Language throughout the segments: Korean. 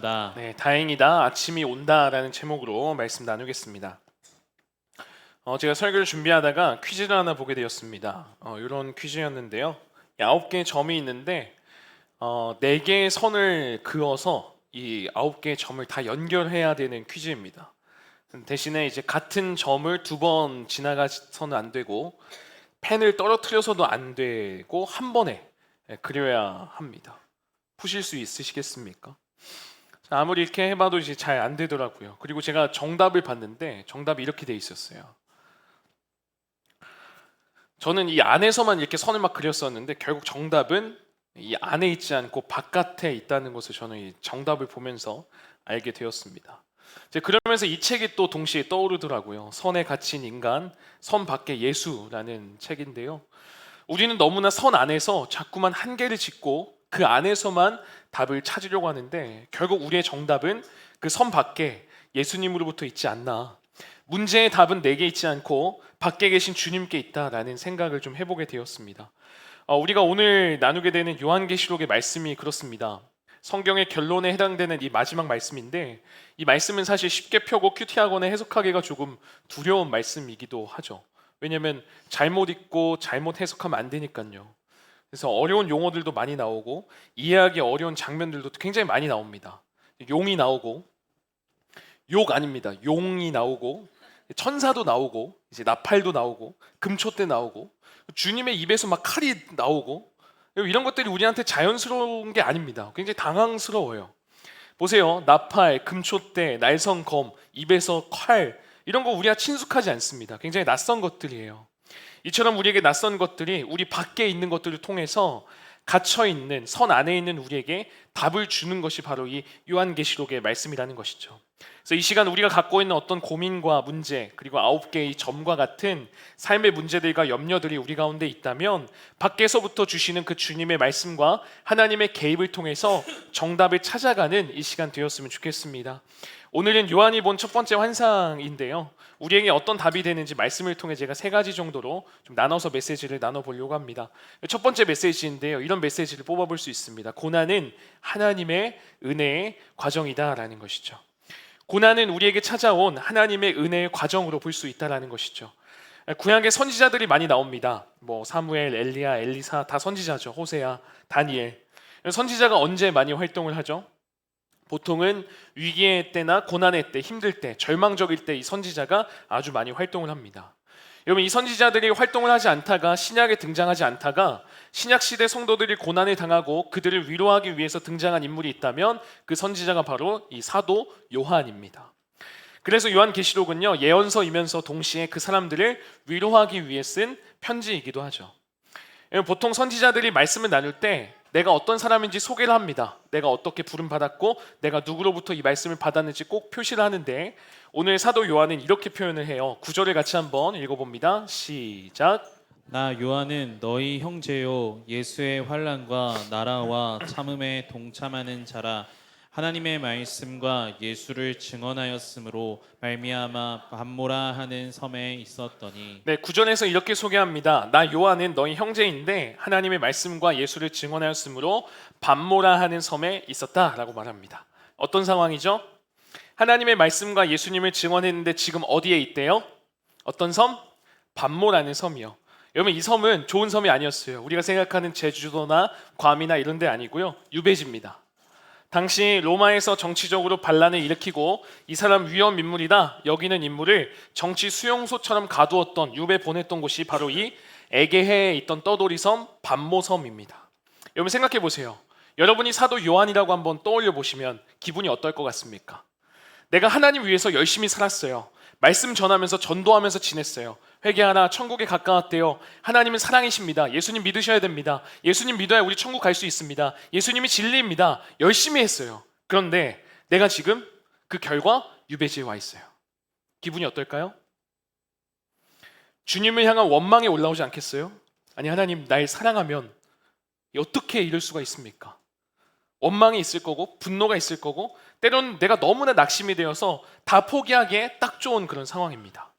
온다. 네, 다행이다. 아침이 온다라는 제목으로 말씀 나누겠습니다. 제가 설교를 준비하다가 퀴즈를 하나 보게 되었습니다. 이런 퀴즈였는데요. 9개의 점이 있는데 4개의 선을 그어서 이 9개의 점을 다 연결해야 되는 퀴즈입니다. 대신에 이제 같은 점을 2번 지나가서는 안 되고 펜을 떨어뜨려서도 안 되고 한 번에 그려야 합니다. 푸실 수 있으시겠습니까? 아무리 이렇게 해봐도 이제 잘 안 되더라고요. 그리고 제가 정답을 봤는데 정답이 이렇게 돼 있었어요. 저는 이 안에서만 이렇게 선을 막 그렸었는데 결국 정답은 이 안에 있지 않고 바깥에 있다는 것을 저는 이 정답을 보면서 알게 되었습니다. 이제 그러면서 이 책이 또 동시에 떠오르더라고요. 선에 갇힌 인간, 선 밖의 예수라는 책인데요. 우리는 너무나 선 안에서 자꾸만 한계를 짓고 그 안에서만 답을 찾으려고 하는데 결국 우리의 정답은 그 선 밖에 예수님으로부터 있지 않나. 문제의 답은 내게 있지 않고 밖에 계신 주님께 있다라는 생각을 좀 해보게 되었습니다. 우리가 오늘 나누게 되는 요한계시록의 말씀이 그렇습니다. 성경의 결론에 해당되는 이 마지막 말씀인데 이 말씀은 사실 쉽게 펴고 큐티하거나 해석하기가 조금 두려운 말씀이기도 하죠. 왜냐하면 잘못 읽고 잘못 해석하면 안 되니까요. 그래서 어려운 용어들도 많이 나오고 이해하기 어려운 장면들도 굉장히 많이 나옵니다. 용이 나오고 욕 아닙니다. 용이 나오고 천사도 나오고 이제 나팔도 나오고 금촛대 나오고 주님의 입에서 막 칼이 나오고 이런 것들이 우리한테 자연스러운 게 아닙니다. 굉장히 당황스러워요. 보세요. 나팔, 금촛대, 날성검, 입에서 칼 이런 거 우리가 친숙하지 않습니다. 굉장히 낯선 것들이에요. 이처럼 우리에게 낯선 것들이 우리 밖에 있는 것들을 통해서 갇혀있는 선 안에 있는 우리에게 답을 주는 것이 바로 이 요한계시록의 말씀이라는 것이죠. 그래서 이 시간 우리가 갖고 있는 어떤 고민과 문제 그리고 9개의 점과 같은 삶의 문제들과 염려들이 우리 가운데 있다면 밖에서부터 주시는 그 주님의 말씀과 하나님의 개입을 통해서 정답을 찾아가는 이 시간 되었으면 좋겠습니다. 오늘은 요한이 본 첫 번째 환상인데요. 우리에게 어떤 답이 되는지 말씀을 통해 제가 3가지 정도로 좀 나눠서 메시지를 나눠보려고 합니다. 첫 번째 메시지인데요. 이런 메시지를 뽑아볼 수 있습니다. 고난은 하나님의 은혜의 과정이다라는 것이죠. 고난은 우리에게 찾아온 하나님의 은혜의 과정으로 볼 수 있다라는 것이죠. 구약의 선지자들이 많이 나옵니다. 사무엘, 엘리야, 엘리사 다 선지자죠. 호세아, 다니엘. 선지자가 언제 많이 활동을 하죠? 보통은 위기의 때나 고난의 때, 힘들 때, 절망적일 때 이 선지자가 아주 많이 활동을 합니다. 여러분 이 선지자들이 활동을 하지 않다가 신약에 등장하지 않다가 신약시대 성도들이 고난을 당하고 그들을 위로하기 위해서 등장한 인물이 있다면 그 선지자가 바로 이 사도 요한입니다. 그래서 요한계시록은요 예언서이면서 동시에 그 사람들을 위로하기 위해 쓴 편지이기도 하죠. 보통 선지자들이 말씀을 나눌 때 내가 어떤 사람인지 소개를 합니다. 내가 어떻게 부름받았고 내가 누구로부터 이 말씀을 받았는지 꼭 표시를 하는데 오늘 사도 요한은 이렇게 표현을 해요. 9절을 같이 한번 읽어봅니다. 시작. 나 요한은 너희 형제요 예수의 환난과 나라와 참음에 동참하는 자라. 하나님의 말씀과 예수를 증언하였으므로 말미암아 밤모라 하는 섬에 있었더니. 네, 9절에서 이렇게 소개합니다. 나 요한은 너희 형제인데 하나님의 말씀과 예수를 증언하였으므로 밤모라 하는 섬에 있었다라고 말합니다. 어떤 상황이죠? 하나님의 말씀과 예수님을 증언했는데 지금 어디에 있대요? 어떤 섬? 밤모라는 섬이요. 여러분 이 섬은 좋은 섬이 아니었어요. 우리가 생각하는 제주도나 괌이나 이런 데 아니고요. 유배지입니다. 당시 로마에서 정치적으로 반란을 일으키고 이 사람 위험 인물이다 여기는 인물을 정치 수용소처럼 가두었던 유배 보냈던 곳이 바로 이 에게해에 있던 떠돌이섬 밤모섬입니다. 여러분 생각해 보세요. 여러분이 사도 요한이라고 한번 떠올려 보시면 기분이 어떨 것 같습니까? 내가 하나님 위해서 열심히 살았어요. 말씀 전하면서 전도하면서 지냈어요. 회개하라 천국에 가까웠대요. 하나님은 사랑이십니다. 예수님 믿으셔야 됩니다. 예수님 믿어야 우리 천국 갈 수 있습니다. 예수님이 진리입니다. 열심히 했어요. 그런데 내가 지금 그 결과 유배지에 와 있어요. 기분이 어떨까요? 주님을 향한 원망이 올라오지 않겠어요? 아니 하나님 날 사랑하면 어떻게 이럴 수가 있습니까? 원망이 있을 거고 분노가 있을 거고 때로는 내가 너무나 낙심이 되어서 다 포기하기에 딱 좋은 그런 상황입니다.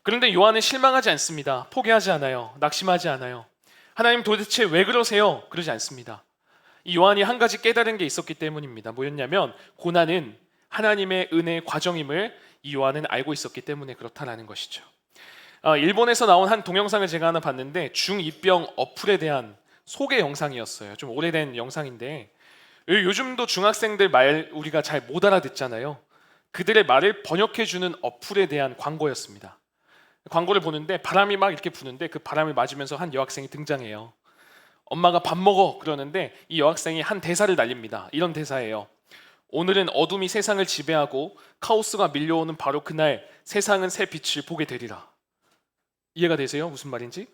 그런데 요한은 실망하지 않습니다. 포기하지 않아요. 낙심하지 않아요. 하나님 도대체 왜 그러세요? 그러지 않습니다. 이 요한이 한 가지 깨달은 게 있었기 때문입니다. 뭐였냐면 고난은 하나님의 은혜의 과정임을 이 요한은 알고 있었기 때문에 그렇다라는 것이죠. 일본에서 나온 한 동영상을 제가 하나 봤는데 중2병 어플에 대한 소개 영상이었어요. 좀 오래된 영상인데 요즘도 중학생들 말 우리가 잘 못 알아듣잖아요. 그들의 말을 번역해주는 어플에 대한 광고였습니다. 광고를 보는데 바람이 막 이렇게 부는데 그 바람을 맞으면서 한 여학생이 등장해요. 엄마가 밥 먹어 그러는데 이 여학생이 한 대사를 날립니다. 이런 대사예요. 오늘은 어둠이 세상을 지배하고 카오스가 밀려오는 바로 그날 세상은 새 빛을 보게 되리라. 이해가 되세요? 무슨 말인지?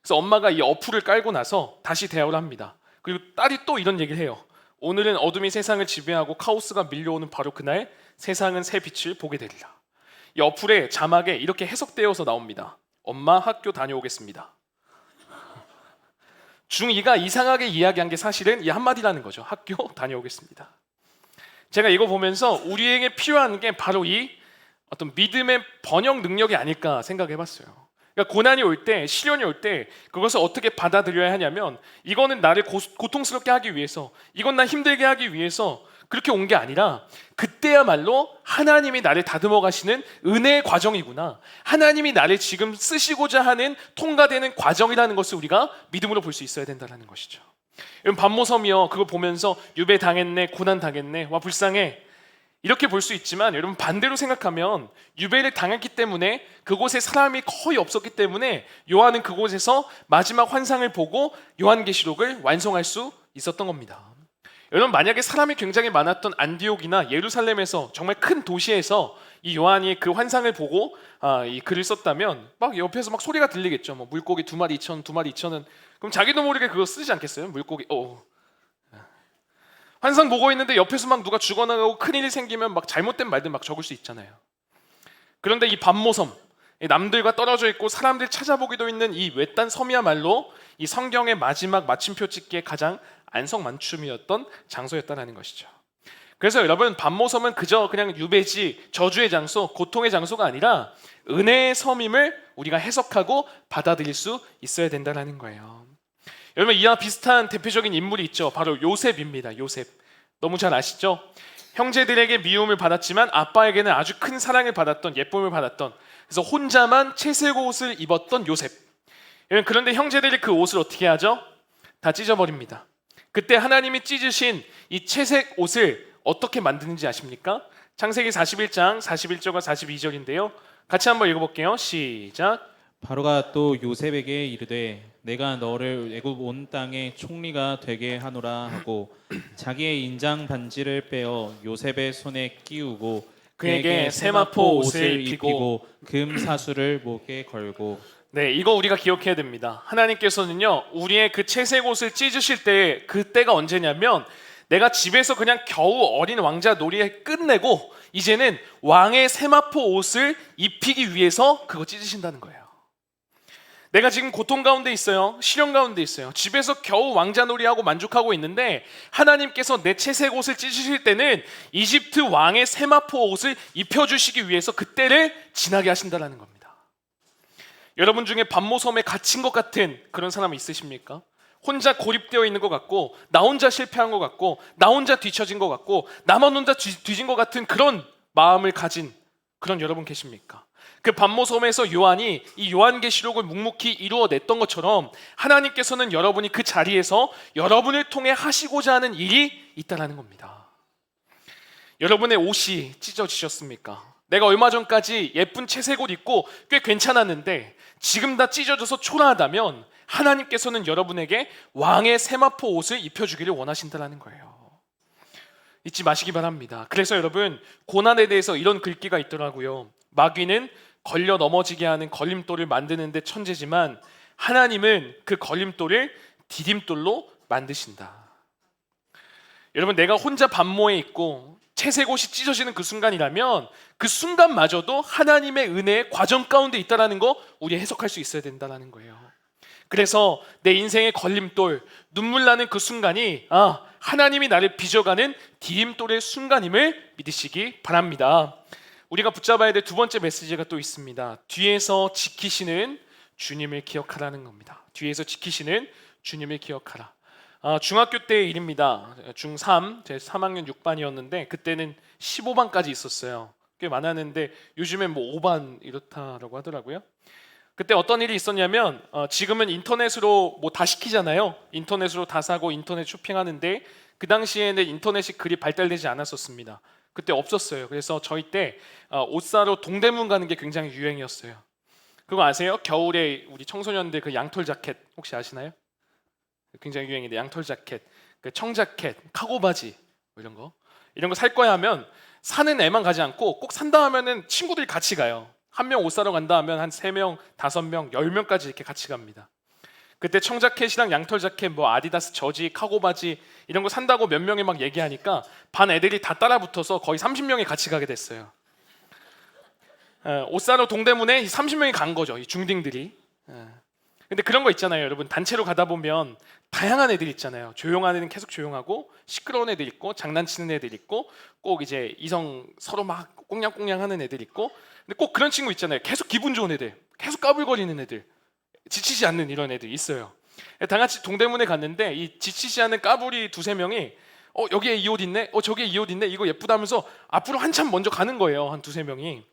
그래서 엄마가 이 어플을 깔고 나서 다시 대화를 합니다. 그리고 딸이 또 이런 얘기를 해요. 오늘은 어둠이 세상을 지배하고 카오스가 밀려오는 바로 그날 세상은 새 빛을 보게 되리라. 이 어플의 자막에 이렇게 해석되어서 나옵니다. 엄마 학교 다녀오겠습니다. 중2가 이상하게 이야기한 게 사실은 이 한마디라는 거죠. 학교 다녀오겠습니다. 제가 이거 보면서 우리에게 필요한 게 바로 이 어떤 믿음의 번역 능력이 아닐까 생각해 봤어요. 그러니까 고난이 올 때, 시련이 올 때 그것을 어떻게 받아들여야 하냐면 이거는 나를 고통스럽게 하기 위해서, 이건 나 힘들게 하기 위해서 그렇게 온 게 아니라 그때야말로 하나님이 나를 다듬어 가시는 은혜의 과정이구나. 하나님이 나를 지금 쓰시고자 하는 통과되는 과정이라는 것을 우리가 믿음으로 볼 수 있어야 된다는 것이죠. 여러분 반모섬이요. 그걸 보면서 유배 당했네, 고난 당했네, 와 불쌍해. 이렇게 볼 수 있지만 여러분 반대로 생각하면 유배를 당했기 때문에 그곳에 사람이 거의 없었기 때문에 요한은 그곳에서 마지막 환상을 보고 요한계시록을 완성할 수 있었던 겁니다. 여러분 만약에 사람이 굉장히 많았던 안디옥이나 예루살렘에서 정말 큰 도시에서 이 요한이 그 환상을 보고 이 글을 썼다면 막 옆에서 막 소리가 들리겠죠. 뭐 물고기 2마리 2천, 2마리 2천은 그럼 자기도 모르게 그거 쓰지 않겠어요? 물고기 환상 보고 있는데 옆에서 막 누가 죽어나가고 큰일이 생기면 막 잘못된 말들 막 적을 수 있잖아요. 그런데 이 반모섬, 남들과 떨어져 있고 사람들 찾아보기도 있는 이 외딴 섬이야말로 이 성경의 마지막 마침표 찍기에 가장 안성맞춤이었던 장소였다는 것이죠. 그래서 여러분 반모섬은 그저 그냥 유배지, 저주의 장소, 고통의 장소가 아니라 은혜의 섬임을 우리가 해석하고 받아들일 수 있어야 된다는 거예요. 여러분 이와 비슷한 대표적인 인물이 있죠. 바로 요셉입니다. 요셉. 너무 잘 아시죠? 형제들에게 미움을 받았지만 아빠에게는 아주 큰 사랑을 받았던, 예쁨을 받았던, 그래서 혼자만 채색 옷을 입었던 요셉. 여러분 그런데 형제들이 그 옷을 어떻게 하죠? 다 찢어버립니다. 그때 하나님이 찢으신 이 채색 옷을 어떻게 만드는지 아십니까? 창세기 41장 41절과 42절인데요. 같이 한번 읽어볼게요. 시작. 바로가 또 요셉에게 이르되 내가 너를 애굽 온 땅의 총리가 되게 하노라 하고 자기의 인장 반지를 빼어 요셉의 손에 끼우고 그에게 세마포 옷을 입히고 금 사수를 목에 걸고. 네, 이거 우리가 기억해야 됩니다. 하나님께서는요 우리의 그 채색 옷을 찢으실 때 그때가 언제냐면 내가 집에서 그냥 겨우 어린 왕자 놀이에 끝내고 이제는 왕의 세마포 옷을 입히기 위해서 그거 찢으신다는 거예요. 내가 지금 고통 가운데 있어요. 시련 가운데 있어요. 집에서 겨우 왕자 놀이하고 만족하고 있는데 하나님께서 내 채색 옷을 찢으실 때는 이집트 왕의 세마포 옷을 입혀주시기 위해서 그때를 지나게 하신다는 겁니다. 여러분 중에 반모섬에 갇힌 것 같은 그런 사람 있으십니까? 혼자 고립되어 있는 것 같고 나 혼자 실패한 것 같고 나 혼자 뒤처진 것 같고 나만 혼자 뒤진 것 같은 그런 마음을 가진 그런 여러분 계십니까? 그 반모섬에서 요한이 이 요한계시록을 묵묵히 이루어냈던 것처럼 하나님께서는 여러분이 그 자리에서 여러분을 통해 하시고자 하는 일이 있다는 겁니다. 여러분의 옷이 찢어지셨습니까? 내가 얼마 전까지 예쁜 채색 옷 입고 꽤 괜찮았는데 지금 다 찢어져서 초라하다면 하나님께서는 여러분에게 왕의 세마포 옷을 입혀주기를 원하신다는 거예요. 잊지 마시기 바랍니다. 그래서 여러분 고난에 대해서 이런 글귀가 있더라고요. 마귀는 걸려 넘어지게 하는 걸림돌을 만드는 데 천재지만 하나님은 그 걸림돌을 디딤돌로 만드신다. 여러분 내가 혼자 반모에 있고 채색 옷이 찢어지는 그 순간이라면 그 순간마저도 하나님의 은혜의 과정 가운데 있다는 거 우리 해석할 수 있어야 된다는 거예요. 그래서 내 인생의 걸림돌, 눈물 나는 그 순간이 하나님이 나를 빚어가는 디딤돌의 순간임을 믿으시기 바랍니다. 우리가 붙잡아야 될 두 번째 메시지가 또 있습니다. 뒤에서 지키시는 주님을 기억하라는 겁니다. 뒤에서 지키시는 주님을 기억하라. 중학교 때 일입니다. 중3, 제 3학년 6반이었는데 그때는 15반까지 있었어요. 꽤 많았는데 요즘엔 뭐 5반 이렇다라고 하더라고요. 그때 어떤 일이 있었냐면 지금은 인터넷으로 뭐 다 시키잖아요. 인터넷으로 다 사고 인터넷 쇼핑하는데 그 당시에는 인터넷이 그리 발달되지 않았었습니다. 그때 없었어요. 그래서 저희 때 옷 사러 동대문 가는 게 굉장히 유행이었어요. 그거 아세요? 겨울에 우리 청소년들 그 양털 자켓 혹시 아시나요? 굉장히 유행인데 양털 자켓, 그 청자켓, 카고 바지 뭐 이런 거 살 거야 하면 사는 애만 가지 않고 꼭 산다 하면은 친구들이 같이 가요. 한 명 옷 사러 간다 하면 한 3명, 5명, 10명까지 이렇게 같이 갑니다. 그때 청자켓이랑 양털 자켓, 뭐 아디다스 저지, 카고 바지 이런 거 산다고 몇 명이 막 얘기하니까 반 애들이 다 따라 붙어서 거의 30명이 같이 가게 됐어요. 옷 사러 동대문에 30명이 간 거죠. 이 중딩들이. 근데 그런 거 있잖아요, 여러분. 단체로 가다 보면 다양한 애들 있잖아요. 조용한 애는 계속 조용하고 시끄러운 애들 있고 장난치는 애들 있고 꼭 이제 이성 서로 막 꽁냥꽁냥 하는 애들 있고 근데 꼭 그런 친구 있잖아요. 계속 기분 좋은 애들, 계속 까불거리는 애들, 지치지 않는 이런 애들 있어요. 다 같이 동대문에 갔는데 이 지치지 않는 까불이 2-3명이 여기에 이 옷 있네, 저기에 이 옷 있네, 이거 예쁘다면서 앞으로 한참 먼저 가는 거예요. 한 2-3명이.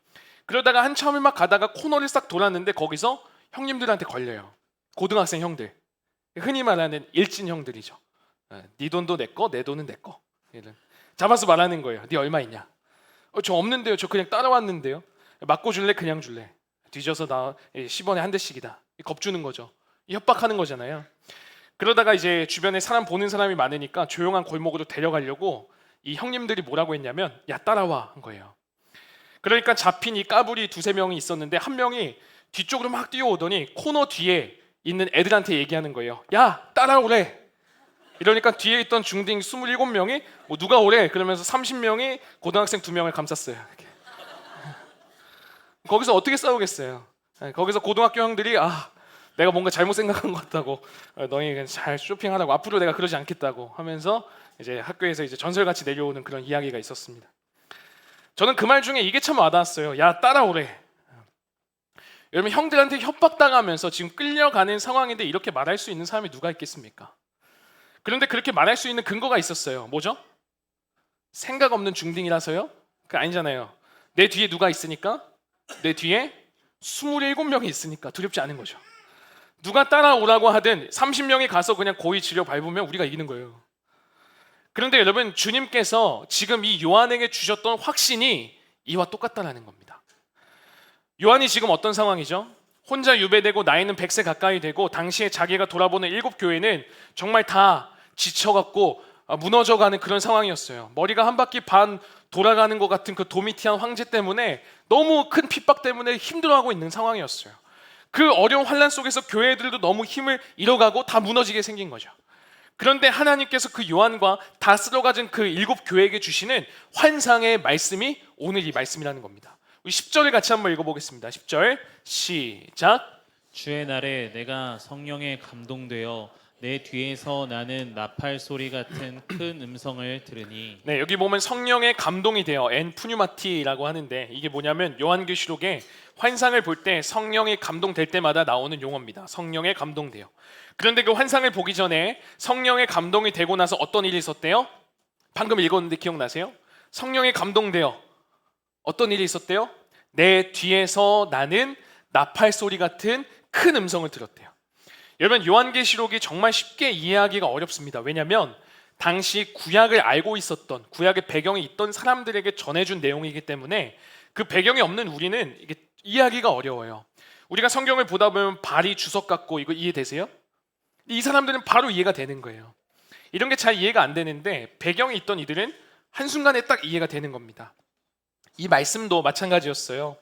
그러다가 한참을 막 가다가 코너를 싹 돌았는데 거기서 형님들한테 걸려요. 고등학생 형들, 흔히 말하는 일진 형들이죠. 네 돈도 내 거, 내 돈은 내 거. 잡아서 말하는 거예요. 네 얼마 있냐? 저 없는데요. 저 그냥 따라왔는데요. 맞고 줄래? 그냥 줄래? 뒤져서 나 10원에 한 대씩이다. 겁주는 거죠. 협박하는 거잖아요. 그러다가 이제 주변에 사람 보는 사람이 많으니까 조용한 골목으로 데려가려고 이 형님들이 뭐라고 했냐면 야 따라와 한 거예요. 그러니까 잡힌 이 까불이 2-3명이 있었는데 한 명이 뒤쪽으로 막 뛰어오더니 코너 뒤에 있는 애들한테 얘기하는 거예요. 야 따라오래. 이러니까 뒤에 있던 중딩 27명이 뭐 누가 오래 그러면서 30명이 고등학생 2명을 감쌌어요. 이렇게. 거기서 어떻게 싸우겠어요. 거기서 고등학교 형들이 내가 뭔가 잘못 생각한 것 같다고 너희 그냥 잘 쇼핑하라고 앞으로 내가 그러지 않겠다고 하면서 이제 학교에서 이제 전설같이 내려오는 그런 이야기가 있었습니다. 저는 그 말 중에 이게 참 와닿았어요. 야 따라오래. 여러분 형들한테 협박당하면서 지금 끌려가는 상황인데 이렇게 말할 수 있는 사람이 누가 있겠습니까? 그런데 그렇게 말할 수 있는 근거가 있었어요. 뭐죠? 생각 없는 중딩이라서요? 그거 아니잖아요. 내 뒤에 누가 있으니까? 내 뒤에 27명이 있으니까 두렵지 않은 거죠. 누가 따라오라고 하든 30명이 가서 그냥 고이 지려 밟으면 우리가 이기는 거예요. 그런데 여러분 주님께서 지금 이 요한에게 주셨던 확신이 이와 똑같다라는 겁니다. 요한이 지금 어떤 상황이죠? 혼자 유배되고 나이는 100세 가까이 되고 당시에 자기가 돌아보는 7교회는 정말 다 지쳐갖고 무너져가는 그런 상황이었어요. 머리가 한 바퀴 반 돌아가는 것 같은 그 도미티안 황제 때문에 너무 큰 핍박 때문에 힘들어하고 있는 상황이었어요. 그 어려운 환난 속에서 교회들도 너무 힘을 잃어가고 다 무너지게 생긴 거죠. 그런데 하나님께서 그 요한과 다 쓸어가진 그 7교회에게 주시는 환상의 말씀이 오늘 이 말씀이라는 겁니다. 우리 10절을 같이 한번 읽어보겠습니다. 10절 시작. 주의 날에 내가 성령에 감동되어 내 뒤에서 나는 나팔 소리 같은 큰 음성을 들으니. 네, 여기 보면 성령의 감동이 되어 엔푸뉴마티라고 하는데 이게 뭐냐면 요한계시록에 환상을 볼 때 성령이 감동될 때마다 나오는 용어입니다. 성령의 감동되어. 그런데 그 환상을 보기 전에 성령의 감동이 되고 나서 어떤 일이 있었대요? 방금 읽었는데 기억나세요? 성령의 감동되어 어떤 일이 있었대요? 내 뒤에서 나는 나팔 소리 같은 큰 음성을 들었대요. 여러분 요한계시록이 정말 쉽게 이해하기가 어렵습니다. 왜냐하면 당시 구약을 알고 있었던 구약의 배경이 있던 사람들에게 전해준 내용이기 때문에 그 배경이 없는 우리는 이게 이해하기가 어려워요. 우리가 성경을 보다 보면 발이 주석 같고 이거 이해되세요? 이 사람들은 바로 이해가 되는 거예요. 이런 게 잘 이해가 안 되는데 배경이 있던 이들은 한순간에 딱 이해가 되는 겁니다. 이 말씀도 마찬가지였어요.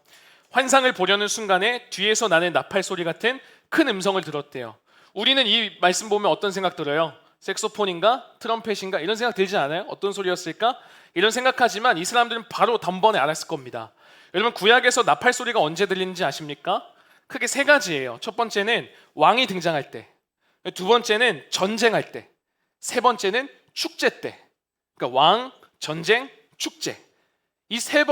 환상을 보려는 순간에 뒤에서 나는 나팔 소리 같은 큰 음성을 들었대요. 우리는 이 말씀 보면 어떤 생각 들어요? 색소폰인가? 트럼펫인가? 이런 생각 들지 않아요? 어떤 소리였을까? 이런 생각하지만 이 사람들은 바로 단번에 알았을 겁니다. 여러분 구약에서 나팔 소리가 언제 들리는지 아십니까? 크게 3가지예요. 첫 번째는 왕이 등장할 때, 두 번째는 전쟁할 때, 세 번째는 축제 때. 그러니까 왕, 전쟁, 축제. 이 세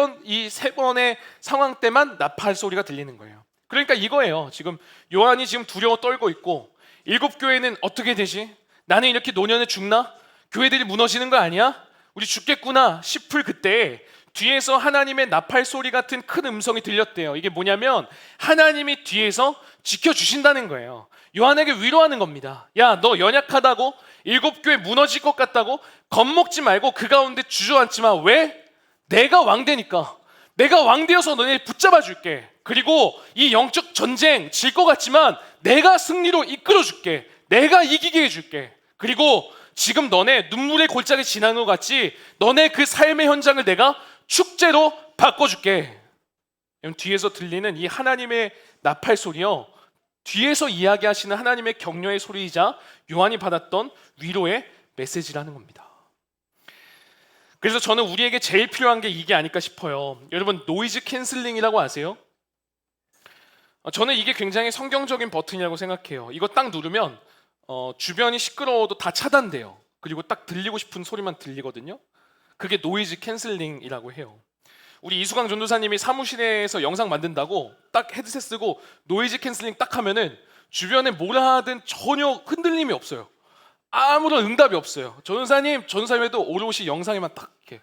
번의 상황 때만 나팔 소리가 들리는 거예요. 그러니까 이거예요. 지금 요한이 지금 두려워 떨고 있고 7교회는 어떻게 되지? 나는 이렇게 노년에 죽나? 교회들이 무너지는 거 아니야? 우리 죽겠구나 싶을 그때 뒤에서 하나님의 나팔 소리 같은 큰 음성이 들렸대요. 이게 뭐냐면 하나님이 뒤에서 지켜주신다는 거예요. 요한에게 위로하는 겁니다. 야, 너 연약하다고? 7교회 무너질 것 같다고? 겁먹지 말고 그 가운데 주저앉지 마. 왜? 내가 왕되니까. 내가 왕되어서 너네 붙잡아 줄게. 그리고 이 영적 전쟁 질 것 같지만 내가 승리로 이끌어 줄게. 내가 이기게 해줄게. 그리고 지금 너네 눈물의 골짜기 지나는 것 같지? 너네 그 삶의 현장을 내가 축제로 바꿔줄게. 뒤에서 들리는 이 하나님의 나팔 소리요, 뒤에서 이야기하시는 하나님의 격려의 소리이자 요한이 받았던 위로의 메시지라는 겁니다. 그래서 저는 우리에게 제일 필요한 게 이게 아닐까 싶어요. 여러분, 노이즈 캔슬링이라고 아세요? 저는 이게 굉장히 성경적인 버튼이라고 생각해요. 이거 딱 누르면 주변이 시끄러워도 다 차단돼요. 그리고 딱 들리고 싶은 소리만 들리거든요. 그게 노이즈 캔슬링이라고 해요. 우리 이수강 전도사님이 사무실에서 영상 만든다고 딱 헤드셋 쓰고 노이즈 캔슬링 딱 하면은 주변에 뭐라 하든 전혀 흔들림이 없어요. 아무런 응답이 없어요. 전도사님도 오롯이 영상에만 딱 이렇게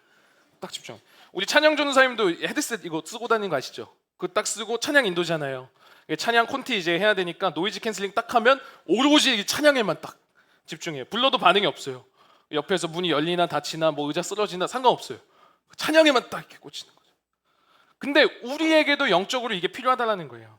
딱 집중. 우리 찬양 전도사님도 헤드셋 이거 쓰고 다니는 거 아시죠? 그거 딱 쓰고 찬양 인도잖아요. 찬양 콘티 이제 해야 되니까 노이즈 캔슬링 딱 하면 오롯이 찬양에만 딱 집중해요. 불러도 반응이 없어요. 옆에서 문이 열리나 닫히나 뭐 의자 쓰러지나 상관없어요. 찬양에만 딱 이렇게 꽂히는 거죠. 근데 우리에게도 영적으로 이게 필요하다는 거예요.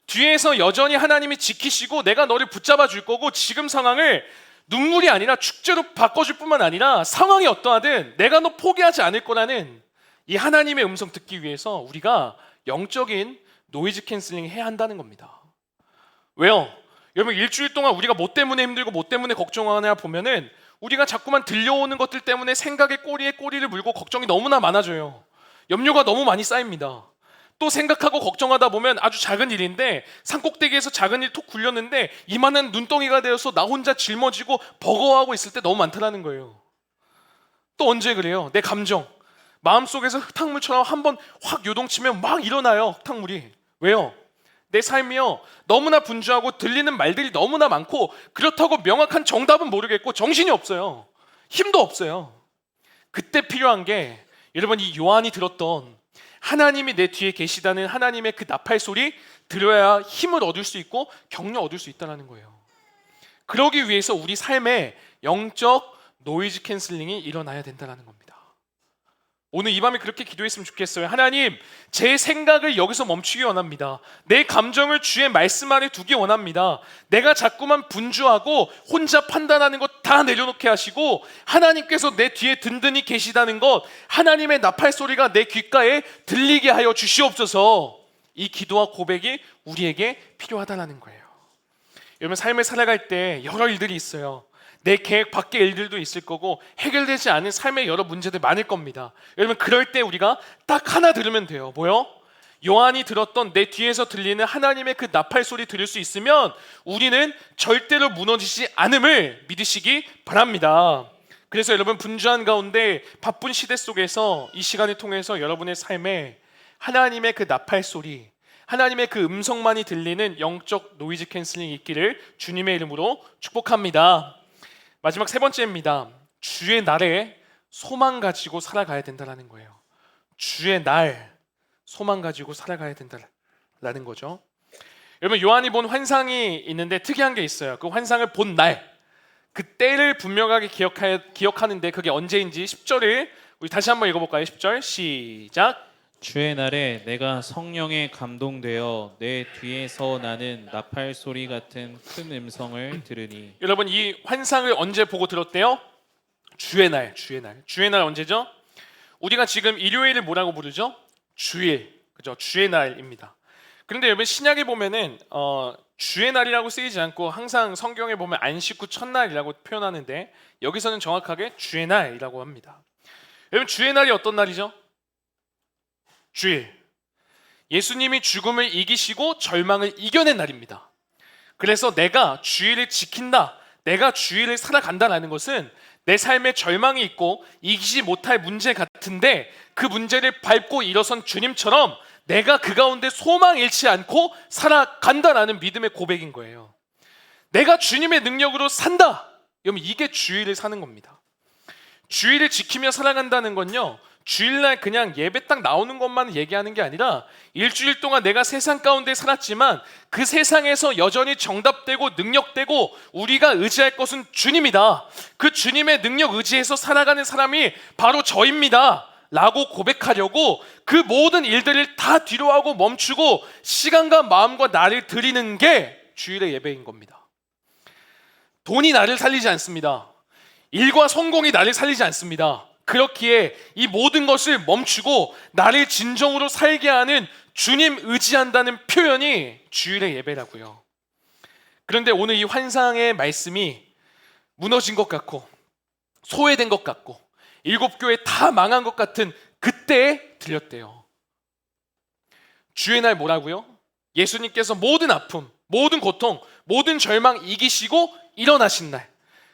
뒤에서 여전히 하나님이 지키시고 내가 너를 붙잡아 줄 거고 지금 상황을 눈물이 아니라 축제로 바꿔줄 뿐만 아니라 상황이 어떠하든 내가 너 포기하지 않을 거라는 이 하나님의 음성 듣기 위해서 우리가 영적인 노이즈 캔슬링 해야 한다는 겁니다. 왜요? 여러분, 일주일 동안 우리가 뭐 때문에 힘들고 뭐 때문에 걱정하냐 보면은 우리가 자꾸만 들려오는 것들 때문에 생각의 꼬리에 꼬리를 물고 걱정이 너무나 많아져요. 염려가 너무 많이 쌓입니다. 또 생각하고 걱정하다 보면 아주 작은 일인데 산꼭대기에서 작은 일 톡 굴렸는데 이만한 눈덩이가 되어서 나 혼자 짊어지고 버거워하고 있을 때 너무 많다는 거예요. 또 언제 그래요? 내 감정 마음속에서 흙탕물처럼 한번 확 요동치면 막 일어나요. 흙탕물이. 왜요? 내 삶이요 너무나 분주하고 들리는 말들이 너무나 많고 그렇다고 명확한 정답은 모르겠고 정신이 없어요. 힘도 없어요. 그때 필요한 게 여러분, 이 요한이 들었던 하나님이 내 뒤에 계시다는 하나님의 그 나팔 소리 들어야 힘을 얻을 수 있고 격려 얻을 수 있다는 거예요. 그러기 위해서 우리 삶에 영적 노이즈 캔슬링이 일어나야 된다는 겁니다. 오늘 이 밤에 그렇게 기도했으면 좋겠어요. 하나님, 제 생각을 여기서 멈추기 원합니다. 내 감정을 주의 말씀 아래 두기 원합니다. 내가 자꾸만 분주하고 혼자 판단하는 것 다 내려놓게 하시고 하나님께서 내 뒤에 든든히 계시다는 것, 하나님의 나팔 소리가 내 귓가에 들리게 하여 주시옵소서. 이 기도와 고백이 우리에게 필요하다는 거예요. 여러분, 삶을 살아갈 때 여러 일들이 있어요. 내 계획 밖의 일들도 있을 거고 해결되지 않은 삶의 여러 문제들 많을 겁니다. 여러분, 그럴 때 우리가 딱 하나 들으면 돼요. 뭐요? 요한이 들었던 내 뒤에서 들리는 하나님의 그 나팔 소리 들을 수 있으면 우리는 절대로 무너지지 않음을 믿으시기 바랍니다. 그래서 여러분, 분주한 가운데 바쁜 시대 속에서 이 시간을 통해서 여러분의 삶에 하나님의 그 나팔 소리, 하나님의 그 음성만이 들리는 영적 노이즈 캔슬링이 있기를 주님의 이름으로 축복합니다. 마지막 세 번째입니다. 주의 날에 소망 가지고 살아가야 된다는 거예요. 주의 날 소망 가지고 살아가야 된다는 거죠. 여러분, 요한이 본 환상이 있는데 특이한 게 있어요. 그 환상을 본 날, 그 때를 분명하게 기억하는데 그게 언제인지 10절을 우리 다시 한번 읽어볼까요? 10절 시작. 주의 날에 내가 성령에 감동되어 내 뒤에서 나는 나팔 소리 같은 큰 음성을 들으니. 여러분, 이 환상을 언제 보고 들었대요? 주의 날. 주의 날 언제죠? 우리가 지금 일요일을 뭐라고 부르죠? 주일. 그죠? 주의 날입니다. 그런데 여러분, 신약에 보면은 주의 날이라고 쓰이지 않고 항상 성경에 보면 안식 후 첫날이라고 표현하는데 여기서는 정확하게 주의 날이라고 합니다. 여러분, 주의 날이 어떤 날이죠? 주일. 예수님이 죽음을 이기시고 절망을 이겨낸 날입니다. 그래서 내가 주일을 지킨다, 내가 주일을 살아간다라는 것은 내 삶에 절망이 있고 이기지 못할 문제 같은데 그 문제를 밟고 일어선 주님처럼 내가 그 가운데 소망 잃지 않고 살아간다라는 믿음의 고백인 거예요. 내가 주님의 능력으로 산다. 여러분 이게 주일을 사는 겁니다. 주일을 지키며 살아간다는 건요, 주일날 그냥 예배 딱 나오는 것만 얘기하는 게 아니라 일주일 동안 내가 세상 가운데 살았지만 그 세상에서 여전히 정답되고 능력되고 우리가 의지할 것은 주님이다. 그 주님의 능력 의지해서 살아가는 사람이 바로 저입니다 라고 고백하려고 그 모든 일들을 다 뒤로하고 멈추고 시간과 마음과 나를 드리는 게 주일의 예배인 겁니다. 돈이 나를 살리지 않습니다. 일과 성공이 나를 살리지 않습니다. 그렇기에 이 모든 것을 멈추고 나를 진정으로 살게 하는 주님 의지한다는 표현이 주일의 예배라고요. 그런데 오늘 이 환상의 말씀이 무너진 것 같고 소외된 것 같고 7교회 다 망한 것 같은 그때에 들렸대요. 주의 날 뭐라고요? 예수님께서 모든 아픔, 모든 고통, 모든 절망 이기시고 일어나신 날.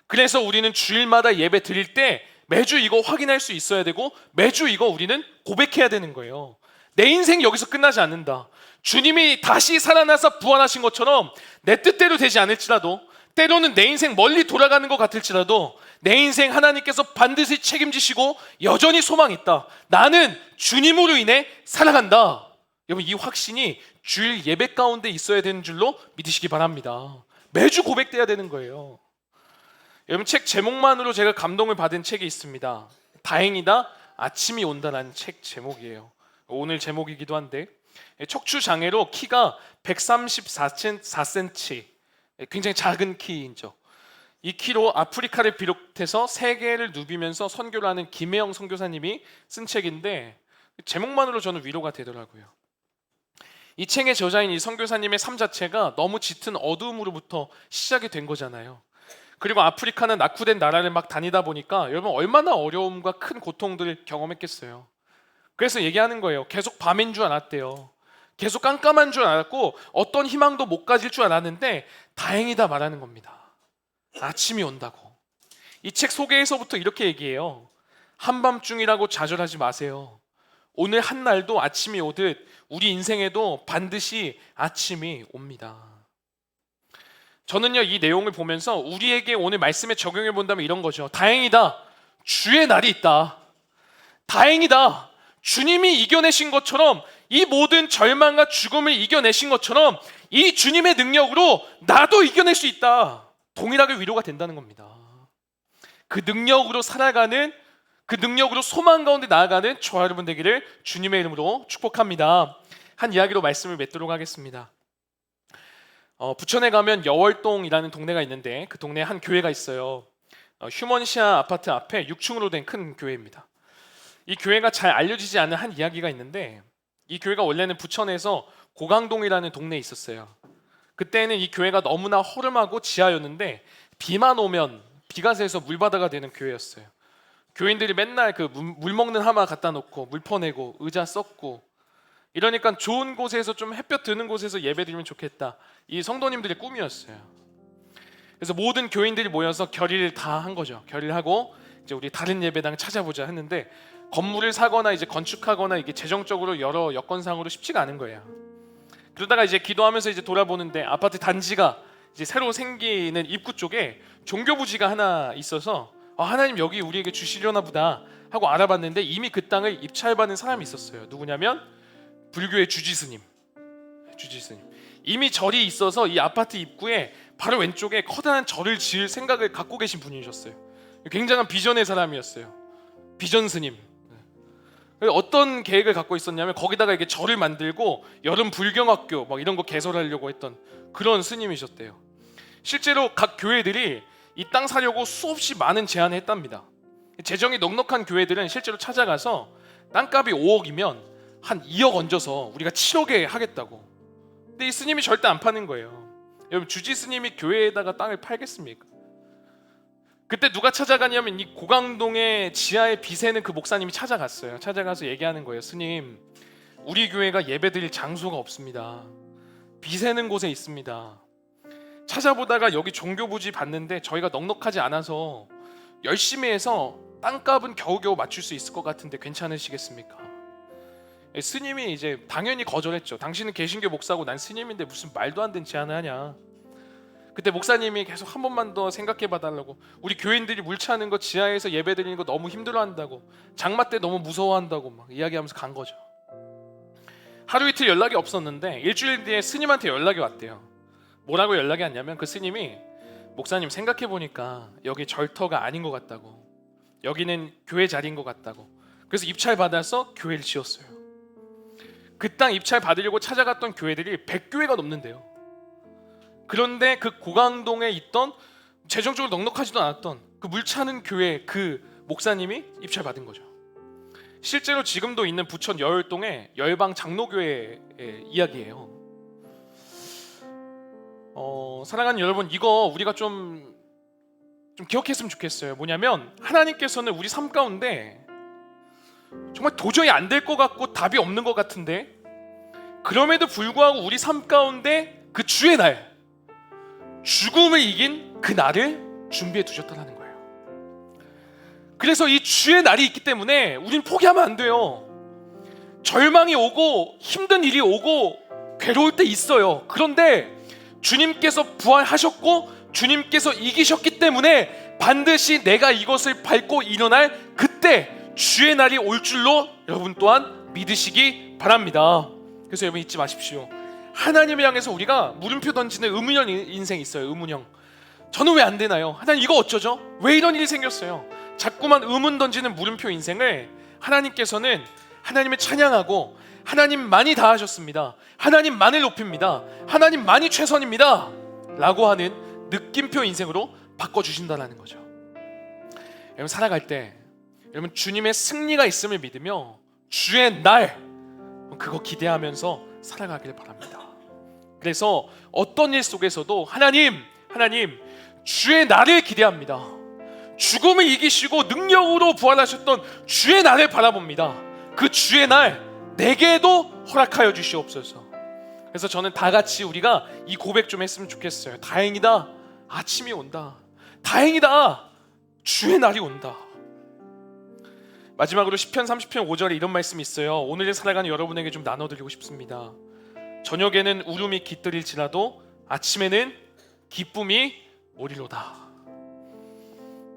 그래서 우리는 주일마다 예배 드릴 때 매주 이거 확인할 수 있어야 되고 매주 이거 우리는 고백해야 되는 거예요. 내 인생 여기서 끝나지 않는다. 주님이 다시 살아나서 부활하신 것처럼 내 뜻대로 되지 않을지라도, 때로는 내 인생 멀리 돌아가는 것 같을지라도 내 인생 하나님께서 반드시 책임지시고 여전히 소망이 있다. 나는 주님으로 인해 살아간다. 여러분 이 확신이 주일 예배 가운데 있어야 되는 줄로 믿으시기 바랍니다. 매주 고백돼야 되는 거예요. 여러분 책 제목만으로 제가 감동을 받은 책이 있습니다. 다행이다 아침이 온다라는 책 제목이에요. 오늘 제목이기도 한데, 척추 장애로 키가 134cm, 굉장히 작은 키이죠. 이 키로 아프리카를 비롯해서 세계를 누비면서 선교를 하는 김혜영 선교사님이 쓴 책인데 제목만으로 저는 위로가 되더라고요. 이 책의 저자인 이 선교사님의 삶 자체가 너무 짙은 어두움으로부터 시작이 된 거잖아요. 그리고 아프리카는 낙후된 나라를 막 다니다 보니까 여러분 얼마나 어려움과 큰 고통들을 경험했겠어요. 그래서 얘기하는 거예요. 계속 밤인 줄 알았대요. 계속 깜깜한 줄 알았고 어떤 희망도 못 가질 줄 알았는데 다행이다 말하는 겁니다. 아침이 온다고. 이 책 소개에서부터 이렇게 얘기해요. 한밤중이라고 좌절하지 마세요. 오늘 한 날도 아침이 오듯 우리 인생에도 반드시 아침이 옵니다. 저는요 이 내용을 보면서 우리에게 오늘 말씀에 적용해 본다면 이런 거죠. 다행이다. 주의 날이 있다. 다행이다. 주님이 이겨내신 것처럼, 이 모든 절망과 죽음을 이겨내신 것처럼 이 주님의 능력으로 나도 이겨낼 수 있다. 동일하게 위로가 된다는 겁니다. 그 능력으로 살아가는, 그 능력으로 소망 가운데 나아가는 저와 여러분 되기를 주님의 이름으로 축복합니다. 한 이야기로 말씀을 맺도록 하겠습니다. 부천에 가면 여월동이라는 동네가 있는데 그 동네에 한 교회가 있어요. 휴먼시아 아파트 앞에 6층으로 된 큰 교회입니다. 이 교회가 잘 알려지지 않은 한 이야기가 있는데, 이 교회가 원래는 부천에서 고강동이라는 동네에 있었어요. 그때는 이 교회가 너무나 허름하고 지하였는데 비만 오면 비가 새서 물바다가 되는 교회였어요. 교인들이 맨날 그 물 먹는 하마 갖다 놓고 물 퍼내고 의자 썩고, 이러니까 좋은 곳에서 좀 햇볕 드는 곳에서 예배드리면 좋겠다. 이 성도님들의 꿈이었어요. 그래서 모든 교인들이 모여서 결의를 다 한 거죠. 결의를 하고 이제 우리 다른 예배당 찾아보자 했는데, 건물을 사거나 이제 건축하거나 이게 재정적으로 여러 여건상으로 쉽지가 않은 거예요. 그러다가 이제 기도하면서 이제 돌아보는데 아파트 단지가 이제 새로 생기는 입구 쪽에 종교부지가 하나 있어서 하나님 여기 우리에게 주시려나 보다 하고 알아봤는데 이미 그 땅을 입찰받은 사람이 있었어요. 누구냐면 불교의 주지스님. 이미 절이 있어서 이 아파트 입구에 바로 왼쪽에 커다란 절을 지을 생각을 갖고 계신 분이셨어요. 굉장한 비전의 사람이었어요. 비전 스님. 어떤 계획을 갖고 있었냐면 거기다가 이게 절을 만들고 여름 불경학교 막 이런 거 개설하려고 했던 그런 스님이셨대요. 실제로 각 교회들이 이 땅 사려고 수없이 많은 제안을 했답니다. 재정이 넉넉한 교회들은 실제로 찾아가서 땅값이 5억이면 한 2억 얹어서 우리가 7억에 하겠다고. 근데 이 스님이 절대 안 파는 거예요. 여러분 주지 스님이 교회에다가 땅을 팔겠습니까? 그때 누가 찾아가냐면 이 고강동의 지하에 비새는 그 목사님이 찾아갔어요. 찾아가서 얘기하는 거예요. 스님, 우리 교회가 예배드릴 장소가 없습니다. 비새는 곳에 있습니다. 찾아보다가 여기 종교부지 봤는데 저희가 넉넉하지 않아서 열심히 해서 땅값은 겨우겨우 맞출 수 있을 것 같은데 괜찮으시겠습니까? 스님이 이제 당연히 거절했죠. 당신은 개신교 목사고 난 스님인데 무슨 말도 안 되는 제안을 하냐. 그때 목사님이 계속 한 번만 더 생각해 봐달라고, 우리 교인들이 물 차는 거, 지하에서 예배 드리는 거 너무 힘들어한다고, 장마 때 너무 무서워한다고 막 이야기하면서 간 거죠. 하루 이틀 연락이 없었는데 일주일 뒤에 스님한테 연락이 왔대요. 뭐라고 연락이 왔냐면 그 스님이, 목사님 생각해 보니까 여기 절터가 아닌 것 같다고, 여기는 교회 자리인 것 같다고, 그래서 입찰 받아서 교회를 지었어요. 그 땅 입찰 받으려고 찾아갔던 교회들이 100교회가 넘는데요. 그런데 그 고강동에 있던 재정적으로 넉넉하지도 않았던 그 물 차는 교회 그 목사님이 입찰 받은 거죠. 실제로 지금도 있는 부천 여열동의 열방 장로교회의 이야기예요. 사랑하는 여러분, 이거 우리가 좀 기억했으면 좋겠어요. 뭐냐면 하나님께서는 우리 삶 가운데 정말 도저히 안 될 것 같고 답이 없는 것 같은데, 그럼에도 불구하고 우리 삶 가운데 그 주의 날, 죽음을 이긴 그 날을 준비해 두셨다는 거예요. 그래서 이 주의 날이 있기 때문에 우린 포기하면 안 돼요. 절망이 오고 힘든 일이 오고 괴로울 때 있어요. 그런데 주님께서 부활하셨고 주님께서 이기셨기 때문에 반드시 내가 이것을 밟고 일어날 그때 주의 날이 올 줄로 여러분 또한 믿으시기 바랍니다. 그래서 여러분 잊지 마십시오. 하나님을 향해서 우리가 물음표 던지는 의문형 인생이 있어요. 의문형. 저는 왜 안 되나요? 하나님 이거 어쩌죠? 왜 이런 일이 생겼어요? 자꾸만 의문 던지는 물음표 인생을 하나님께서는 하나님을 찬양하고 하나님만이 다 하셨습니다, 하나님만을 높입니다, 하나님만이 최선입니다 라고 하는 느낌표 인생으로 바꿔주신다는 거죠. 여러분 살아갈 때 여러분 주님의 승리가 있음을 믿으며 주의 날 그거 기대하면서 살아가길 바랍니다. 그래서 어떤 일 속에서도 하나님 주의 날을 기대합니다. 죽음을 이기시고 능력으로 부활하셨던 주의 날을 바라봅니다. 그 주의 날 내게도 허락하여 주시옵소서. 그래서 저는 다 같이 우리가 이 고백 좀 했으면 좋겠어요. 다행이다, 아침이 온다. 다행이다, 주의 날이 온다. 마지막으로 시편 30편 5절에 이런 말씀이 있어요. 오늘을 살아가는 여러분에게 좀 나눠드리고 싶습니다. 저녁에는 울음이 깃들일지라도 아침에는 기쁨이 오리로다.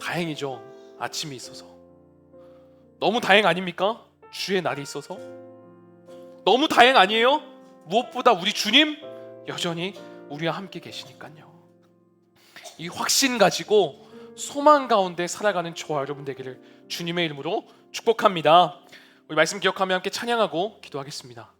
다행이죠, 아침이 있어서. 너무 다행 아닙니까? 주의 날이 있어서. 너무 다행 아니에요? 무엇보다 우리 주님 여전히 우리와 함께 계시니까요. 이 확신 가지고 소망 가운데 살아가는 저와 여러분 되기를 주님의 이름으로 축복합니다. 우리 말씀 기억하며 함께 찬양하고 기도하겠습니다.